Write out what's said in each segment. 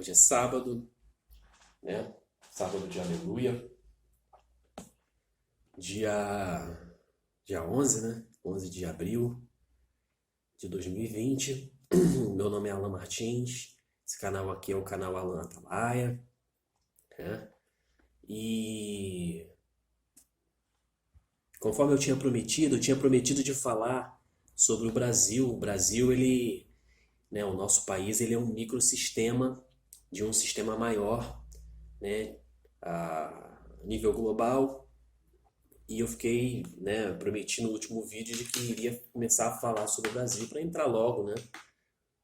Hoje é sábado, né? Sábado de aleluia. Dia 11, né? 11 de abril de 2020. Meu nome é Alan Martins. Esse canal aqui é o canal Alan Atalaia, né? E conforme eu tinha prometido de falar sobre o Brasil. O Brasil, ele, né, o nosso país, ele é um microsistema de um sistema maior, né, a nível global. E eu fiquei, né, prometi no último vídeo de que iria começar a falar sobre o Brasil para entrar logo, né,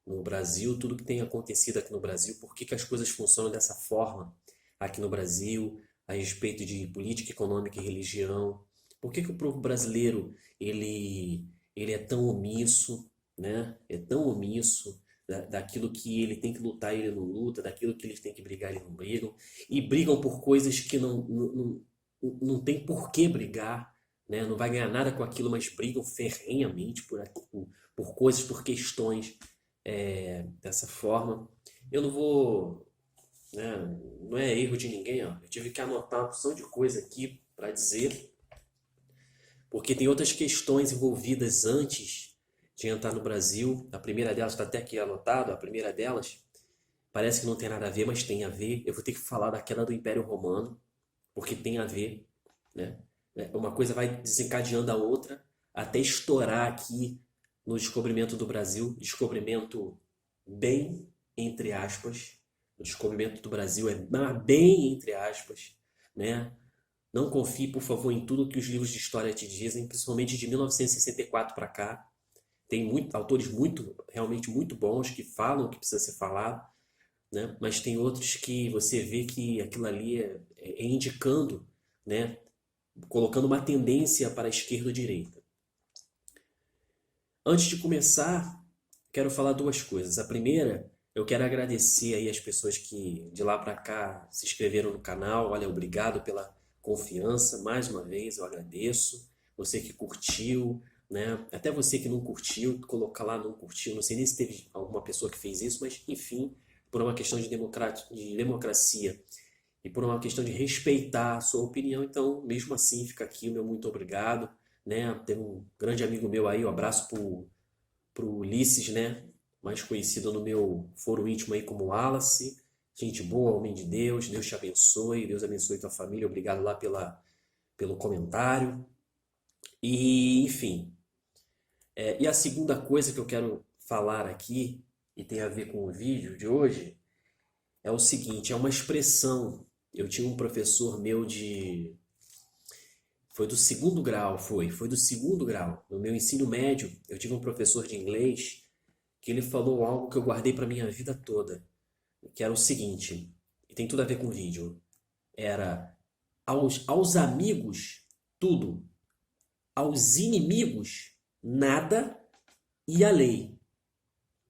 no Brasil, tudo que tem acontecido aqui no Brasil, por que que as coisas funcionam dessa forma aqui no Brasil, a respeito de política econômica e religião, por que que o povo brasileiro ele é tão omisso, né? É tão omisso daquilo que ele tem que lutar, ele não luta, daquilo que eles têm que brigar, eles não brigam, e brigam por coisas que não tem por que brigar, né? Não vai ganhar nada com aquilo, mas brigam ferrenhamente por coisas, por questões dessa forma. Eu não vou, né? Não é erro de ninguém, ó. Eu tive que anotar uma opção de coisa aqui para dizer, porque tem outras questões envolvidas antes de entrar no Brasil. A primeira delas está até aqui anotado. A primeira delas parece que não tem nada a ver, mas tem a ver. Eu vou ter que falar daquela do Império Romano, porque tem a ver, né? Uma coisa vai desencadeando a outra até estourar aqui no descobrimento do Brasil. Descobrimento bem entre aspas. O descobrimento do Brasil é bem entre aspas, né? Não confie, por favor, em tudo que os livros de história te dizem, principalmente de 1964 para cá. Tem autores realmente muito bons que falam o que precisa ser falado, né? Mas tem outros que você vê que aquilo ali é indicando, né? Colocando uma tendência para a esquerda ou direita. Antes de começar, quero falar duas coisas. A primeira, eu quero agradecer aí as pessoas que de lá para cá se inscreveram no canal. Olha, obrigado pela confiança. Mais uma vez, eu agradeço. Você que curtiu, né? Até você que não curtiu, colocar lá não curtiu. Não sei nem se teve alguma pessoa que fez isso, mas enfim, por uma questão de democracia e por uma questão de respeitar a sua opinião, então, mesmo assim, fica aqui o meu muito obrigado, né? Tem um grande amigo meu aí, um abraço pro Ulisses, né? Mais conhecido no meu foro íntimo aí como Wallace. Gente boa, homem de Deus, Deus te abençoe, Deus abençoe tua família, obrigado lá pelo comentário. E, enfim, e a segunda coisa que eu quero falar aqui, e tem a ver com o vídeo de hoje, é o seguinte, é uma expressão. Eu tinha um professor meu foi do segundo grau, foi do segundo grau. No meu ensino médio, eu tive um professor de inglês que ele falou algo que eu guardei para minha vida toda, que era o seguinte, e tem tudo a ver com o vídeo. Era aos amigos, tudo. Aos inimigos, nada e a lei.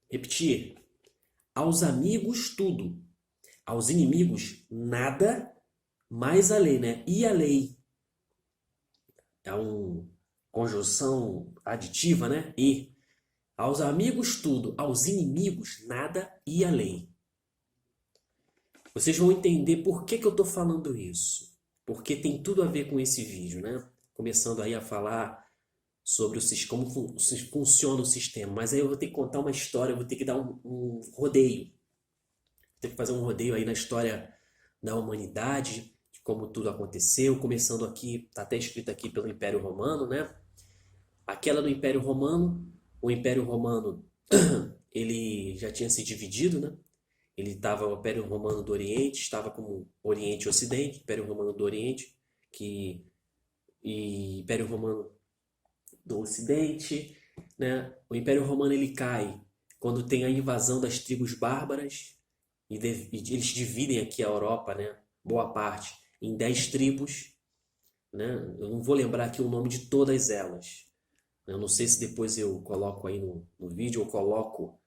Repetir. Aos amigos, tudo. Aos inimigos, nada, mais a lei, né? E a lei. É uma conjunção aditiva, né? E. Aos amigos, tudo. Aos inimigos, nada e a lei. Vocês vão entender por que que eu estou falando isso. Porque tem tudo a ver com esse vídeo, né? Começando aí a falar sobre como funciona o sistema. Mas aí eu vou ter que contar uma história, eu vou ter que dar um rodeio. Vou ter que fazer um rodeio aí na história da humanidade, de como tudo aconteceu. Começando aqui, está até escrito aqui pelo Império Romano, né? Aquela do Império Romano, o Império Romano, ele já tinha se dividido, né? Ele estava, o Império Romano do Oriente, estava como Oriente e Ocidente, Império Romano do Oriente, e Império Romano do Ocidente, né? O Império Romano ele cai quando tem a invasão das tribos bárbaras, e eles dividem aqui a Europa, né? Boa parte, em 10 tribos, né? Eu não vou lembrar aqui o nome de todas elas. Eu não sei se depois eu coloco aí no vídeo ou coloco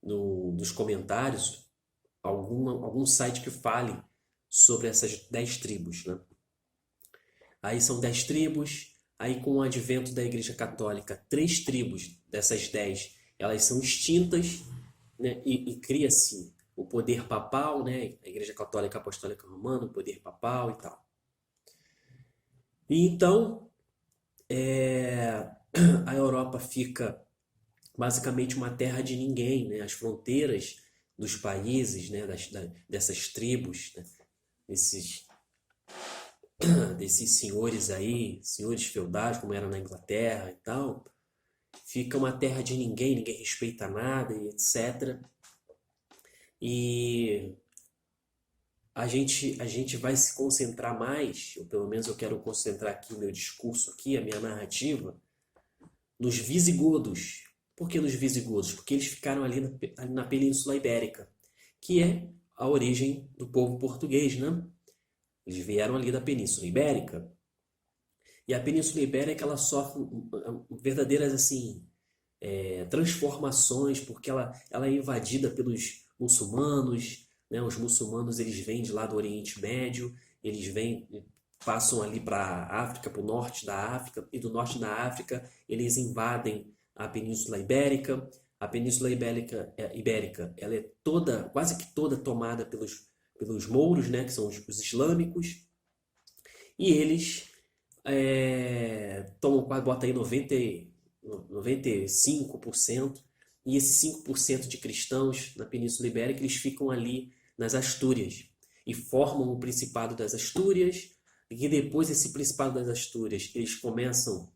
nos comentários algum site que fale sobre essas 10 tribos, né? Aí são 10 tribos, aí com o advento da Igreja Católica, 3 tribos dessas 10, elas são extintas, né? E cria-se o poder papal, né? A Igreja Católica Apostólica Romana, o poder papal e tal. E então, a Europa fica basicamente uma terra de ninguém, né? As fronteiras dos países, né? Dessas tribos, né? Desses senhores aí, senhores feudais, como era na Inglaterra e tal, fica uma terra de ninguém, ninguém respeita nada e etc. E a gente vai se concentrar mais, ou pelo menos eu quero concentrar aqui o meu discurso aqui, a minha narrativa, nos visigodos. Por que nos visigodos? Porque eles ficaram ali na Península Ibérica, que é a origem do povo português, né? Eles vieram ali da Península Ibérica. E a Península Ibérica, ela sofre verdadeiras, assim, transformações, porque ela é invadida pelos muçulmanos, né? Os muçulmanos, eles vêm de lá do Oriente Médio, eles vêm, passam ali para a África, para o norte da África, e do norte da África eles invadem a Península Ibérica. A Península Ibérica, ela é toda, quase que toda tomada pelos mouros, né? Que são os islâmicos, e eles tomam, bota aí 95%, e esses 5% de cristãos na Península Ibérica, eles ficam ali nas Astúrias e formam o Principado das Astúrias, e depois esse Principado das Astúrias, eles começam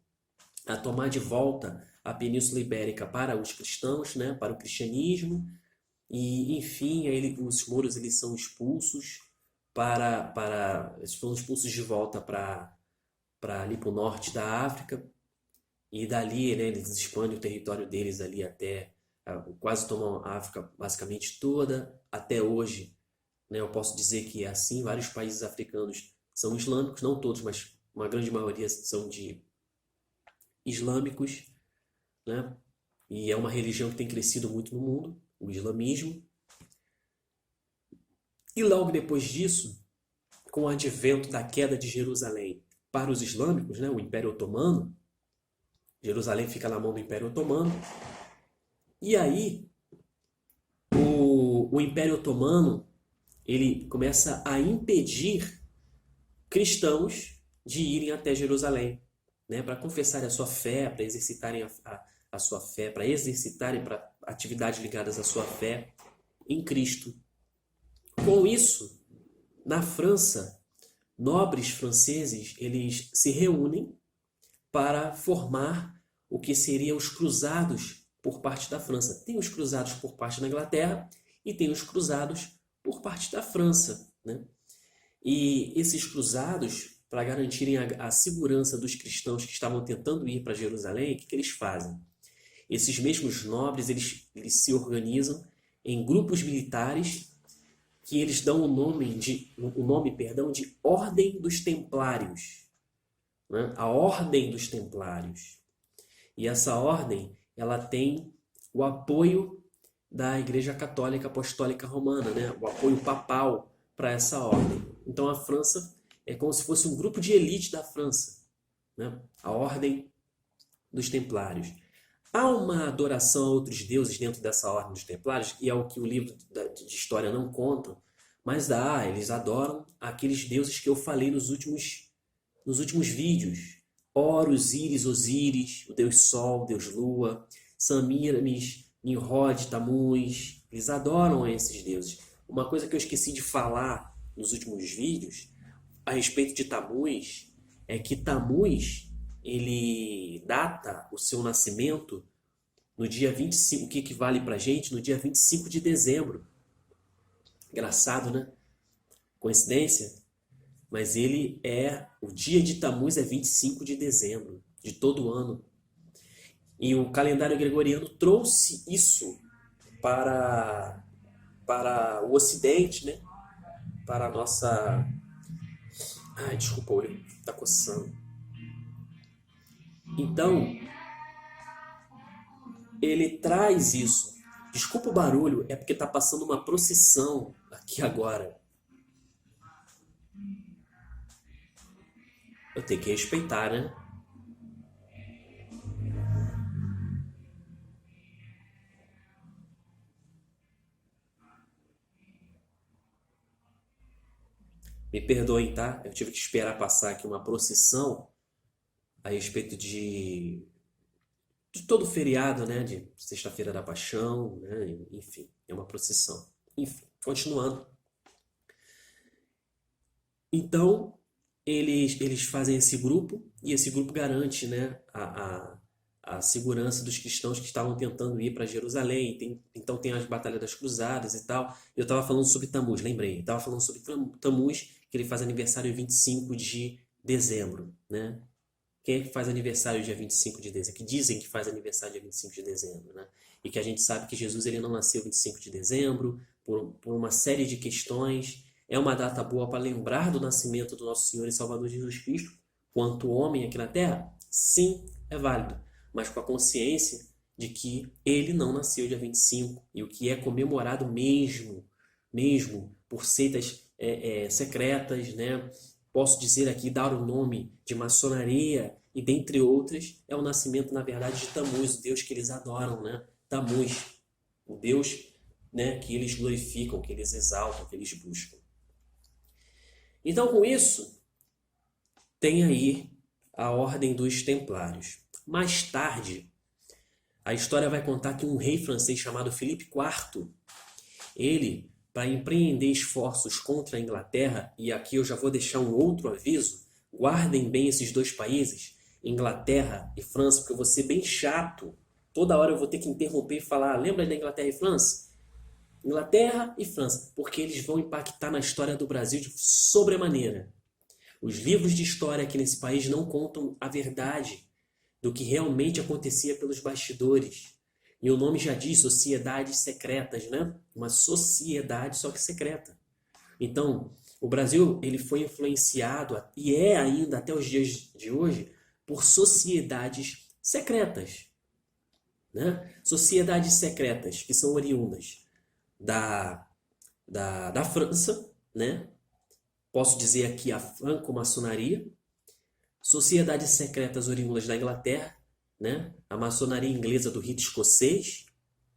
a tomar de volta a Península Ibérica para os cristãos, né, para o cristianismo, e enfim, aí os mouros eles são expulsos eles foram expulsos de volta para ali para o norte da África, e dali, né, eles expandem o território deles ali até quase tomam a África basicamente toda. Até hoje, né, eu posso dizer que é assim. Vários países africanos são islâmicos, não todos, mas uma grande maioria são de islâmicos, né? E é uma religião que tem crescido muito no mundo, o islamismo. E logo depois disso, com o advento da queda de Jerusalém para os islâmicos, né, o Império Otomano, Jerusalém fica na mão do Império Otomano. E aí, o Império Otomano, ele começa a impedir cristãos de irem até Jerusalém, né, para confessarem a sua fé, para exercitarem a sua fé, para exercitarem para atividades ligadas à sua fé em Cristo. Com isso, na França, nobres franceses, eles se reúnem para formar o que seriam os cruzados por parte da França. Tem os cruzados por parte da Inglaterra e tem os cruzados por parte da França, né? E esses cruzados, para garantirem a segurança dos cristãos que estavam tentando ir para Jerusalém, o que eles fazem? Esses mesmos nobres, eles se organizam em grupos militares que eles dão o nome, de Ordem dos Templários, né? A Ordem dos Templários. E essa ordem, ela tem o apoio da Igreja Católica Apostólica Romana, né? O apoio papal para essa ordem. Então a França é como se fosse um grupo de elite da França, né? A Ordem dos Templários. Há uma adoração a outros deuses dentro dessa Ordem dos Templários, e é o que o livro de história não conta, mas eles adoram aqueles deuses que eu falei nos últimos vídeos. Horus, Íris, Osíris, o Deus Sol, o Deus Lua, Samiramis, Nimrod, Tamuz. Eles adoram a esses deuses. Uma coisa que eu esqueci de falar nos últimos vídeos a respeito de Tamuz é que Tamuz, ele data o seu nascimento no dia 25, o que equivale pra gente, no dia 25 de dezembro. Engraçado, né? Coincidência? Mas o dia de Tamuz é 25 de dezembro de todo ano. E o calendário gregoriano trouxe isso para o Ocidente, né? Para a nossa... Ai, desculpa, o olho tá coçando. Então, ele traz isso. Desculpa o barulho, é porque tá passando uma procissão aqui agora. Eu tenho que respeitar, né? Me perdoem, tá? Eu tive que esperar passar aqui uma procissão a respeito de todo feriado, né? De Sexta-feira da Paixão, né? Enfim, é uma procissão. Enfim, continuando. Então, eles fazem esse grupo e esse grupo garante, né, a segurança dos cristãos que estavam tentando ir para Jerusalém. Então tem as Batalhas das Cruzadas e tal. Eu estava falando sobre Tamuz, lembrei. Eu estava falando sobre Tamuz, que ele faz aniversário em 25 de dezembro, né? Quem é que faz aniversário dia 25 de dezembro? Que dizem que faz aniversário dia 25 de dezembro, né? E que a gente sabe que Jesus ele não nasceu 25 de dezembro por uma série de questões. É uma data boa para lembrar do nascimento do nosso Senhor e Salvador Jesus Cristo, quanto homem aqui na Terra? Sim, é válido, mas com a consciência de que ele não nasceu dia 25 e o que é comemorado mesmo por seitas secretas, né? Posso dizer aqui, dar o nome de maçonaria e dentre outras, é o nascimento, na verdade, de Tamuz, o Deus que eles adoram, né? Tamuz, o Deus, né, que eles glorificam, que eles exaltam, que eles buscam. Então, com isso, tem aí a Ordem dos Templários. Mais tarde, a história vai contar que um rei francês chamado Filipe IV, ele, para empreender esforços contra a Inglaterra, e aqui eu já vou deixar um outro aviso, guardem bem esses dois países, Inglaterra e França, porque eu vou ser bem chato. Toda hora eu vou ter que interromper e falar, lembra da Inglaterra e França? Inglaterra e França, porque eles vão impactar na história do Brasil de sobremaneira. Os livros de história aqui nesse país não contam a verdade do que realmente acontecia pelos bastidores. E o nome já diz, sociedades secretas, né? Uma sociedade só que secreta. Então, o Brasil ele foi influenciado, e é ainda até os dias de hoje, por sociedades secretas. Né? Sociedades secretas que são oriundas da França, né? Posso dizer aqui a franco-maçonaria, sociedades secretas oriundas da Inglaterra, né? A maçonaria inglesa do rito escocês,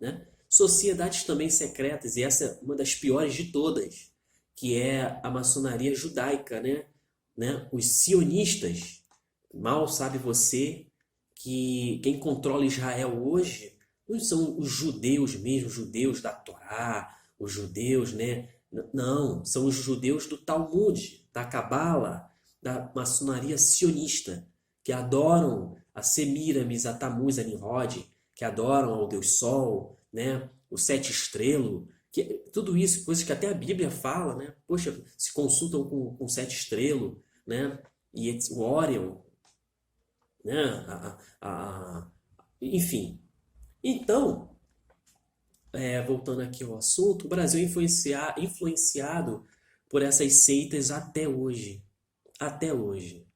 né? Sociedades também secretas, e essa é uma das piores de todas, que é a maçonaria judaica, né? Os sionistas. Mal sabe você que quem controla Israel hoje não são os judeus mesmo, os judeus da Torá, os judeus, né? Não, são os judeus do Talmud, da Cabala, da maçonaria sionista, que adoram a Semíramis, a Tamuz, a Nimrod, que adoram ao Deus Sol, né? O Sete Estrelo, tudo isso, coisas que até a Bíblia fala, né? Poxa, se consultam com Sete Estrelo, né? E o Órion, né? Enfim. Então, voltando aqui ao assunto, o Brasil é influenciado por essas seitas até hoje. Até hoje.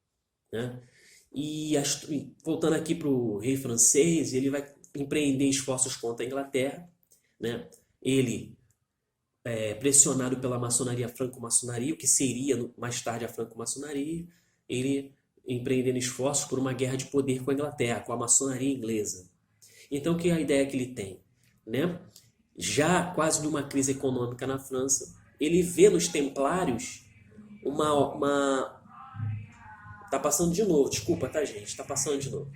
Né? E voltando aqui para o rei francês, ele vai empreender esforços contra a Inglaterra. Né? Ele, pressionado pela maçonaria franco-maçonaria, o que seria mais tarde a franco-maçonaria, ele empreendendo esforços por uma guerra de poder com a Inglaterra, com a maçonaria inglesa. Então, que é a ideia que ele tem? Né? Já quase numa crise econômica na França, ele vê nos templários Tá passando de novo, desculpa, tá, gente? Tá passando de novo.